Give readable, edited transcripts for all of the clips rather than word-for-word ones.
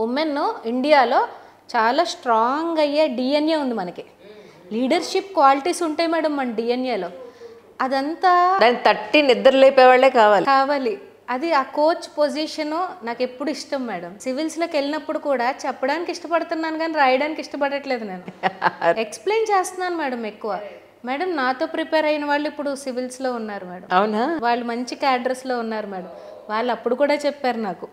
Women ఇండియాలో చాలా strong అయ్యే డిఎన్ఏ ఉంది మనకి. లీడర్షిప్ క్వాలిటీస్ ఉంటాయి మేడం మన డిఎన్ఏలో. అదంతా దాన్ని తట్టి నిద్ర లేపేవాళ్లే కావాలి. అది ఆ కోచ్ పొజిషను నాకు ఎప్పుడు ఇష్టం మేడం. సివిల్స్లోకి వెళ్ళినప్పుడు కూడా చెప్పడానికి ఇష్టపడుతున్నాను కానీ రాయడానికి ఇష్టపడట్లేదు. నేను ఎక్స్ప్లెయిన్ చేస్తున్నాను మేడం ఎక్కువ. మేడం నాతో ప్రిపేర్ అయిన వాళ్ళు ఇప్పుడు సివిల్స్లో ఉన్నారు మేడం. అవునా? వాళ్ళు మంచి క్యాడర్స్లో ఉన్నారు మేడం. వాళ్ళు అప్పుడు కూడా చెప్పారు నాకు,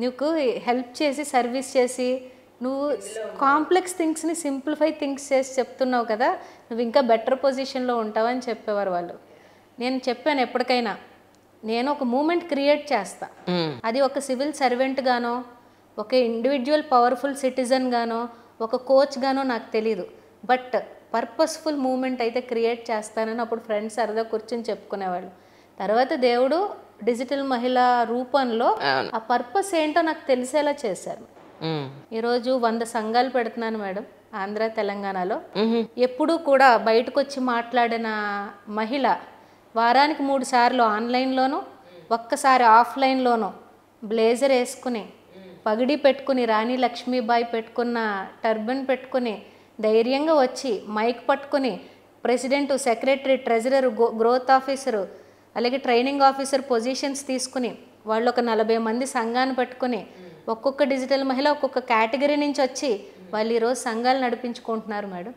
నీకు హెల్ప్ చేసి సర్వీస్ చేసి నువ్వు కాంప్లెక్స్ థింగ్స్ని సింప్లిఫై థింగ్స్ చేసి చెప్తున్నావు కదా, నువ్వు ఇంకా బెటర్ పొజిషన్లో ఉంటావని చెప్పేవారు వాళ్ళు. నేను చెప్పాను ఎప్పటికైనా నేను ఒక మూమెంట్ క్రియేట్ చేస్తా. అది ఒక సివిల్ సర్వెంట్ గానో, ఒక ఇండివిజువల్ పవర్ఫుల్ సిటిజన్ గానో, ఒక కోచ్ గానో నాకు తెలీదు. బట్ పర్పస్ఫుల్ మూమెంట్ అయితే క్రియేట్ చేస్తానని అప్పుడు ఫ్రెండ్స్ సరదా కూర్చొని చెప్పుకునేవాళ్ళు. తర్వాత దేవుడు డిజిటల్ మహిళ రూపంలో ఆ పర్పస్ ఏంటో నాకు తెలిసేలా చేశారు. ఈరోజు 100 సంఘాలు పెడుతున్నాను మేడం ఆంధ్ర తెలంగాణలో. ఎప్పుడూ కూడా బయటకు వచ్చి మాట్లాడిన మహిళ వారానికి 3 సార్లు ఆన్లైన్లోనూ, ఒక్కసారి ఆఫ్లైన్లోనూ బ్లేజర్ వేసుకుని, పగిడి పెట్టుకుని, రాణి లక్ష్మీబాయి పెట్టుకున్న టర్బన్ పెట్టుకుని ధైర్యంగా వచ్చి మైక్ పట్టుకుని president, secretary, treasurer, growth officer, అలాగే ట్రైనింగ్ ఆఫీసర్ పొజిషన్స్ తీసుకుని వాళ్ళు ఒక 40 మంది సంఘాన్ని పెట్టుకుని ఒక్కొక్క డిజిటల్ మహిళ ఒక్కొక్క కేటగిరీ నుంచి వచ్చి వాళ్ళు ఈరోజు సంఘాలు నడిపించుకుంటున్నారు మేడం.